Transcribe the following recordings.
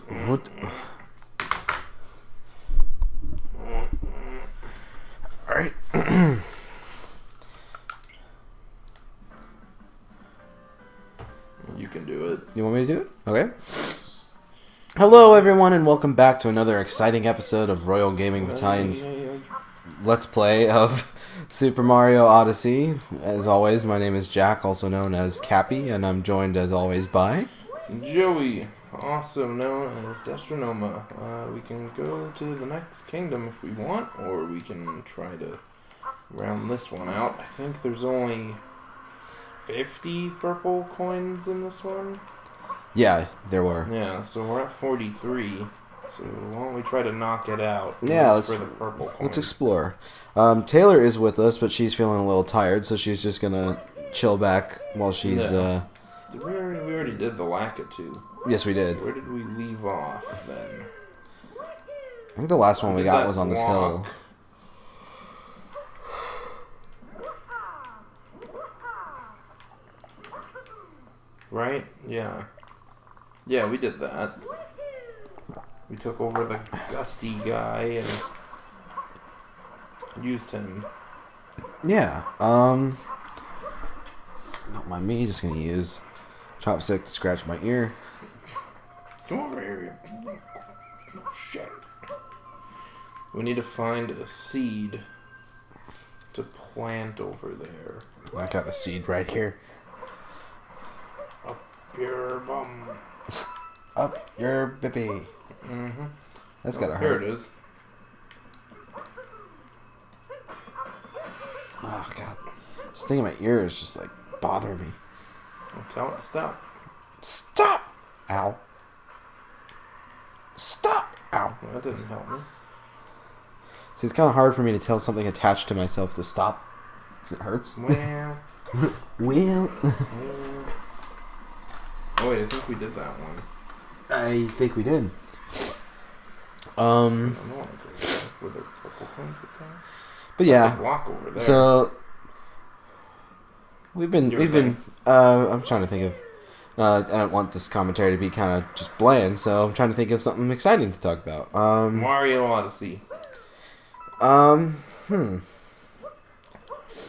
What? Alright. You can do it. You want me to do it? Okay. Hello, everyone, and welcome back to another exciting episode of Royal Gaming Battalion's Let's Play of Super Mario Odyssey. As always, my name is Jack, also known as Cappy, and I'm joined, as always, by... Joey, also known as Destronoma. We can go to the next kingdom if we want, or we can try to round this one out. I think there's only 50 purple coins in this one. Yeah, there were. Yeah, so we're at 43. So why don't we try to knock it out? Yeah, for the purple coins. Let's explore. Taylor is with us, but she's feeling a little tired, so she's just gonna chill back while she's... Yeah. We already did the Lakitu. Yes, we did. Where did we leave off then? I think the last one we got was on this hill. Right? Yeah. Yeah, we did that. We took over the gusty guy and used him. Yeah. Don't mind me, just gonna use chopstick to scratch my ear. Come over here. Oh, shit. We need to find a seed to plant over there. I got a seed right here. Up your bum. Up your bippy. Mm-hmm. That's gotta hurt. Here it is. Oh, God. Just thinking my ear is just, like, bothering me. I'll tell it to stop. Stop! Ow. Stop! Ow. Well, that didn't help me. See, it's kind of hard for me to tell something attached to myself to stop. Because it hurts. Well. Well. Oh, wait, I think we did that one. I think we did. I don't know were there purple coins at that? But yeah. There's a block over there. So we've been I'm trying to think of I don't want this commentary to be kind of just bland, so I'm trying to think of something exciting to talk about. Mario Odyssey.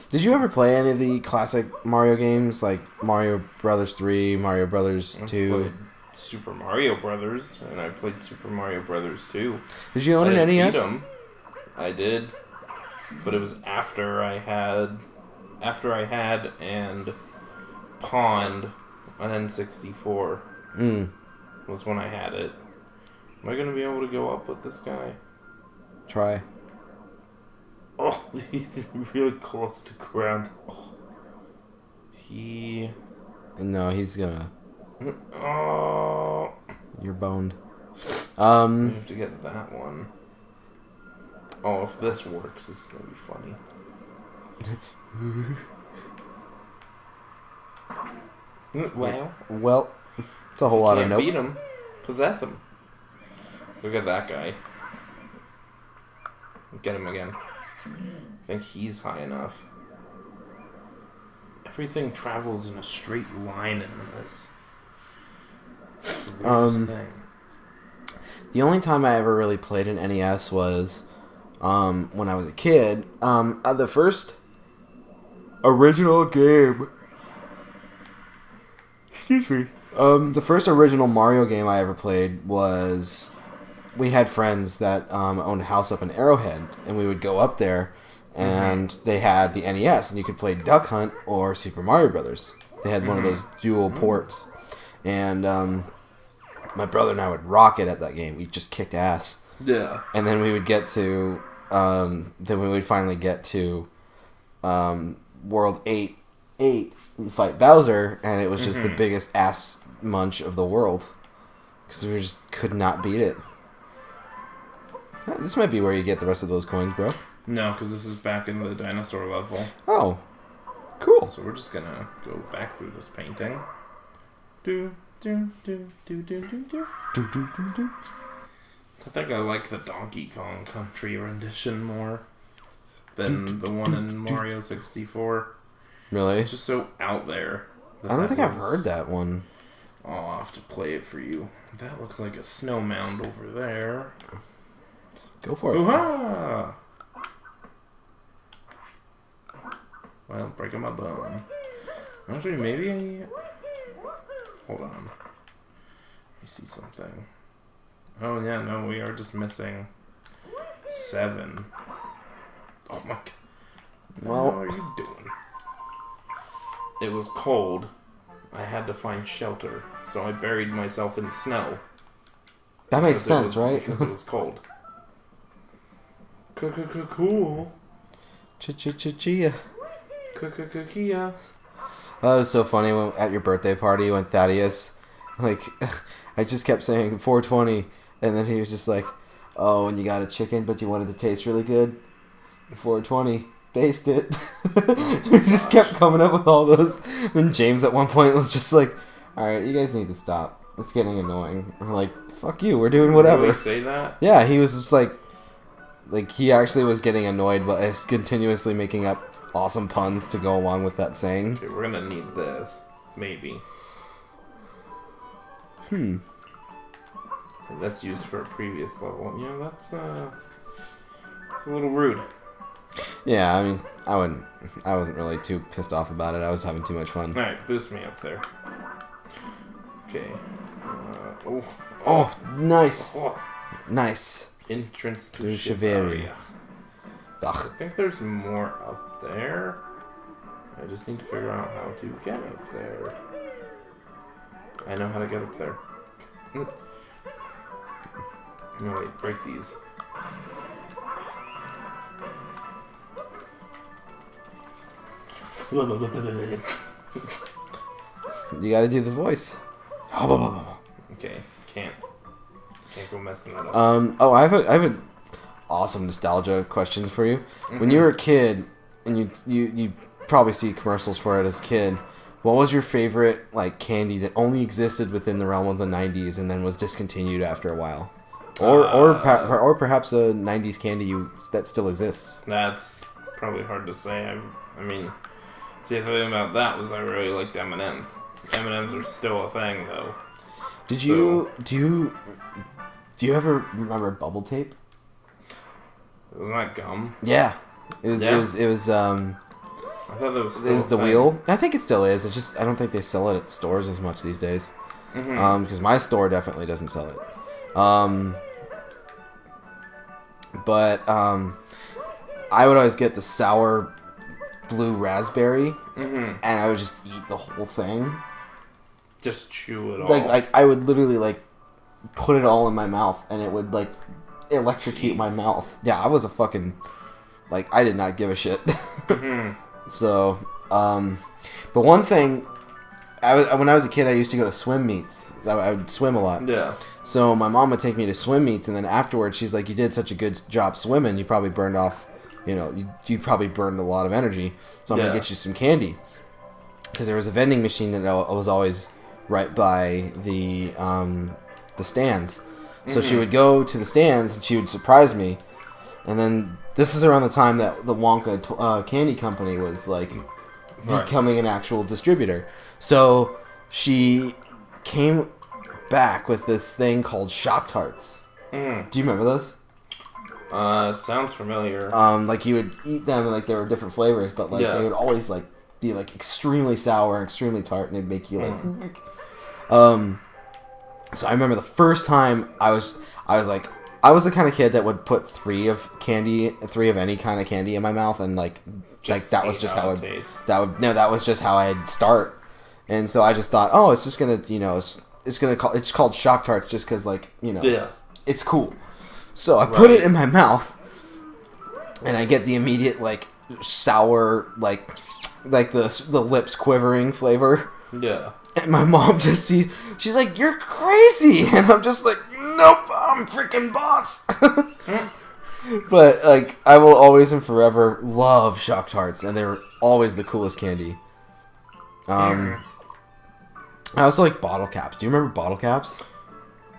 Did you ever play any of the classic Mario games, like Mario Brothers 3, Mario Brothers 2? I played Super Mario Brothers, and I played Super Mario Brothers 2. Did you own an NES? I did, but it was after I had and pawned an N64. Was when I had it. Am I gonna be able to go up with this guy? Try. Oh, he's really close to ground. Oh. No, he's gonna... Oh. You're boned. We have to get that one. Oh, if this works, this is gonna be funny. Well, it's a whole lot of nope. Beat him. Possess him. Look at that guy. Get him again. I think he's high enough. Everything travels in a straight line in this. It's the weirdest thing. The only time I ever really played an NES was when I was a kid. The first original game... Excuse me. The first original Mario game I ever played was... We had friends that owned a house up in Arrowhead, and we would go up there, and they had the NES, and you could play Duck Hunt or Super Mario Brothers. They had one of those dual ports, and my brother and I would rock it at that game. We just kicked ass. Yeah. And then we would get to, then we would finally get to World 8 and fight Bowser, and it was just the biggest ass munch of the world, because we just could not beat it. This might be where you get the rest of those coins, bro. No, because this is back in the dinosaur level. Oh, cool. So we're just gonna go back through this painting. Do do do do do do do. Do do do do. I think I like the Donkey Kong Country rendition more than the one in Mario 64. Really? It's just so out there. I don't think I've heard that one. I'll have to play it for you. That looks like a snow mound over there. Go for it. Ooh-ha! Well, breaking my bone. Actually, maybe I... Hold on. Let me see something. Oh, yeah, no, we are just missing 7. Oh, my God. Well, what are you doing? It was cold. I had to find shelter, so I buried myself in snow. That makes sense, right? Because it was cold. Cool. Chia. Kia. That was so funny when at your birthday party when Thaddeus, like, I just kept saying 420, and then he was just like, oh, and you got a chicken, but you wanted to taste really good? 420. Based it. We just kept coming up with all those. And James at one point was just like, alright, you guys need to stop. It's getting annoying. We're like, fuck you, we're doing whatever. Did he really say that? Yeah, he was just like he actually was getting annoyed by us continuously making up awesome puns to go along with that saying. Okay, we're gonna need this. Maybe. That's used for a previous level. Yeah, that's a little rude. Yeah, I mean, I wasn't really too pissed off about it. I was having too much fun. Alright, boost me up there. Okay. Oh, nice. Oh. Nice. Entrance to Shiveria. I think there's more up there. I just need to figure out how to get up there. I know how to get up there. No, wait, break these. You gotta do the voice. Okay, can't go messing that up. Oh, I have an awesome nostalgia question for you. Mm-hmm. When you were a kid, and you probably see commercials for it as a kid, what was your favorite like candy that only existed within the realm of the 90s and then was discontinued after a while? Or perhaps a 90s candy that still exists? That's probably hard to say. I mean, see, the thing about that was I really liked M&M's. M&M's are still a thing, though. Do you ever remember bubble tape? Wasn't that gum? Yeah. It was I thought that was still it was the wheel. I think it still is. It's just I don't think they sell it at stores as much these days. Mm-hmm. Because my store definitely doesn't sell it. But I would always get the sour blue raspberry, mm-hmm. and I would just eat the whole thing. Just chew it all. Like I would literally like put it all in my mouth, and it would like electrocute my mouth. Yeah, I was a fucking like I did not give a shit. Mm-hmm. So, but one thing, when I was a kid, I used to go to swim meets. I would swim a lot. Yeah. So my mom would take me to swim meets, and then afterwards, she's like, "You did such a good job swimming. You probably burned off, you probably burned a lot of energy. So I'm gonna get you some candy." Because there was a vending machine that was always right by the stands. So she would go to the stands, and she would surprise me. And then this is around the time that the Wonka candy company was like becoming an actual distributor. So she came back with this thing called Shock Tarts. Mm. Do you remember those? It sounds familiar. Like you would eat them, and like there were different flavors, but like they would always like be like extremely sour and extremely tart, and they'd make you like. So I remember the first time I was the kind of kid that would put 3 of any kind of candy in my mouth, and that was just how that was just how I'd start. And so I just thought, oh, it's just gonna, it's called Shock Tarts just because, it's cool. So I put it in my mouth, and I get the immediate sour, the lips quivering flavor. Yeah. And my mom just she's like, "You're crazy," and I'm just like, "Nope, I'm freaking boss." But I will always and forever love Shock Tarts, and they're always the coolest candy. I also like bottle caps. Do you remember bottle caps?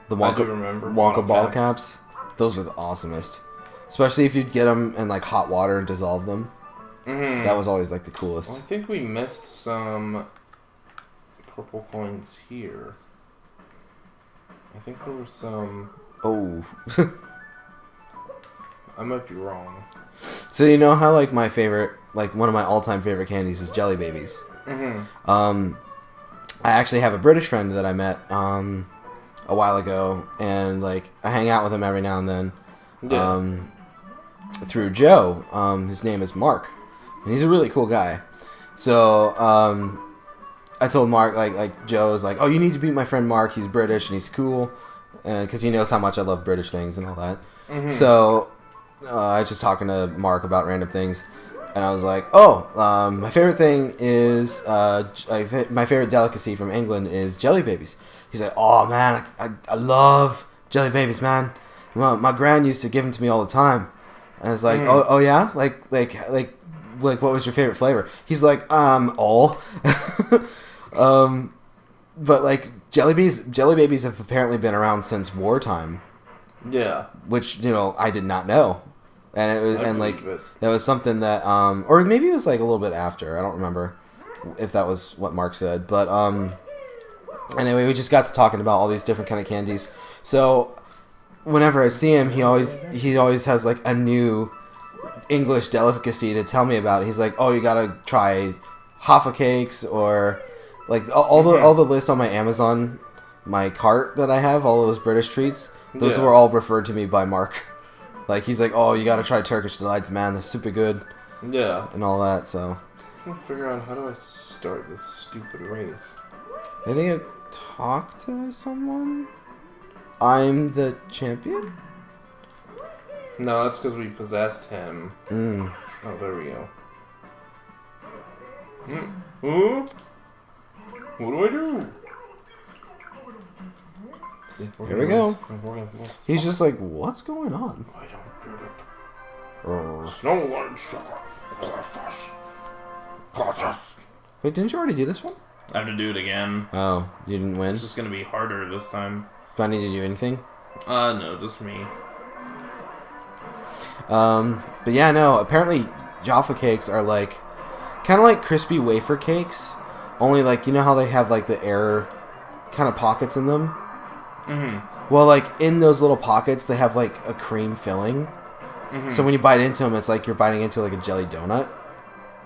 The Wonka, I do remember Wonka bottle caps. Those were the awesomest, especially if you'd get them in hot water and dissolve them. Mm-hmm. That was always the coolest. Well, I think we missed some purple coins here. I think there were some... Oh. I might be wrong. So you know how, like, my favorite, like, one of my all-time favorite candies is Jelly Babies? Mm-hmm. I actually have a British friend that I met, a while ago, and, like, I hang out with him every now and then. Yeah. Through Joe. His name is Mark. And he's a really cool guy. So, I told Mark, like Joe was like, oh, you need to meet my friend Mark. He's British and he's cool. Because he knows how much I love British things and all that. Mm-hmm. So, I was just talking to Mark about random things. And I was like, oh, my favorite thing is, my favorite delicacy from England is Jelly Babies. He's like, oh, man, I love Jelly Babies, man. My gran used to give them to me all the time. And I was like, oh yeah? Like, what was your favorite flavor? He's like, all. But, like, Jelly Babies have apparently been around since wartime. Yeah. Which, you know, I did not know. And it was, it. that was something that, or maybe it was, like, a little bit after. I don't remember if that was what Mark said. But, anyway, we just got to talking about all these different kind of candies. So, whenever I see him, he always has, like, a new English delicacy to tell me about. He's like, oh, you gotta try Hoffa cakes, or, like, all the list on my Amazon, my cart that I have, all of those British treats, those were all referred to me by Mark. Like, he's like, oh, you gotta try Turkish Delights, man, they're super good. Yeah. And all that, so. I'm trying to figure out, how do I start this stupid race? I think I talked to someone? I'm the champion? No, that's because we possessed him. Mm. Oh, there we go. Ooh? What do I do? Here we go. He's just like, what's going on? I don't get it. Oh. Snow White sugar. Wait, didn't you already do this one? I have to do it again. Oh, you didn't win? It's just gonna be harder this time. Do I need to do anything? No, just me. But yeah, no, apparently Jaffa cakes are like, kind of like crispy wafer cakes, only like, you know how they have like the air kind of pockets in them? Mm-hmm. Well, like in those little pockets, they have like a cream filling. Mm-hmm. So when you bite into them, it's like you're biting into like a jelly donut.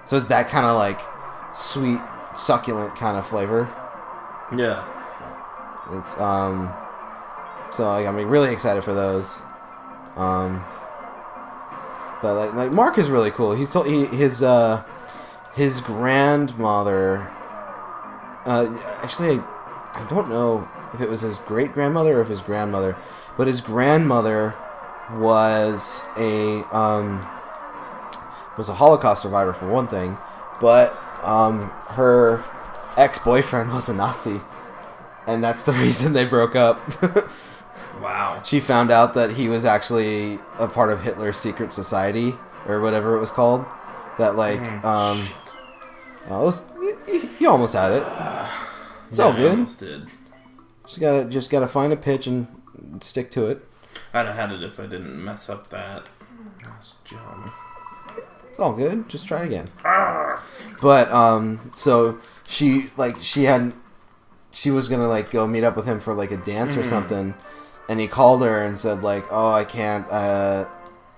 So it's that kind of like sweet, succulent kind of flavor. Yeah. It's, so like, I'm really excited for those. But like Mark is really cool. He's told his grandmother. Actually, I don't know if it was his great grandmother or if his grandmother, but his grandmother was a Holocaust survivor for one thing, but her ex-boyfriend was a Nazi, and that's the reason they broke up. Wow. She found out that he was actually a part of Hitler's secret society, or whatever it was called. That, like, you almost had it. It's all good. I almost did. Just gotta find a pitch and stick to it. I'd have had it if I didn't mess up that last jump. It's all good. Just try it again. But, so she was gonna, like, go meet up with him for, like, a dance or something. And he called her and said, like, oh, I can't, I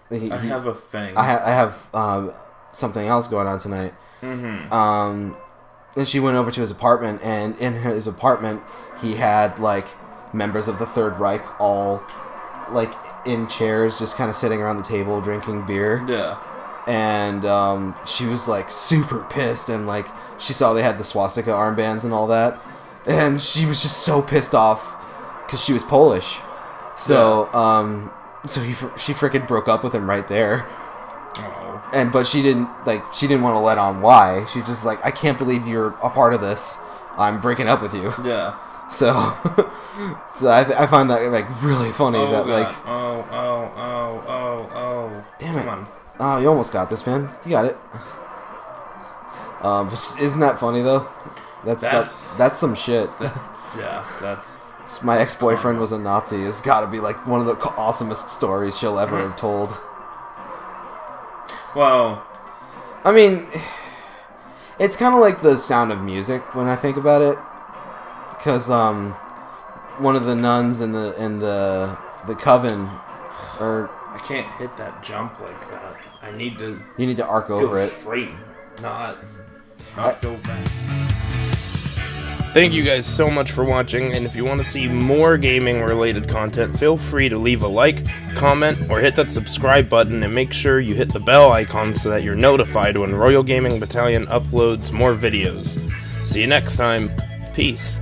have a thing. I have something else going on tonight. Mm-hmm. And she went over to his apartment, and in his apartment, he had, like, members of the Third Reich all, like, in chairs, just kind of sitting around the table, drinking beer. Yeah. And, she was, like, super pissed, and, like, she saw they had the swastika armbands and all that. And she was just so pissed off, because she was Polish. So, she freaking broke up with him right there. Oh. But she didn't want to let on why. She just like, I can't believe you're a part of this. I'm breaking up with you. Yeah. So, I find that like really funny. Oh, that God. like. Oh. Damn it! Come on. Oh, you almost got this, man. You got it. Isn't that funny though? That's some shit. Yeah, that's. My ex-boyfriend was a Nazi. It's got to be like one of the awesomest stories she'll ever have told. Well, I mean, it's kind of like The Sound of Music when I think about it, because one of the nuns in the coven, or I can't hit that jump like that. I need to. You need to arc over it. Straight, not go back. Thank you guys so much for watching, and if you want to see more gaming-related content, feel free to leave a like, comment, or hit that subscribe button, and make sure you hit the bell icon so that you're notified when Royal Gaming Battalion uploads more videos. See you next time. Peace.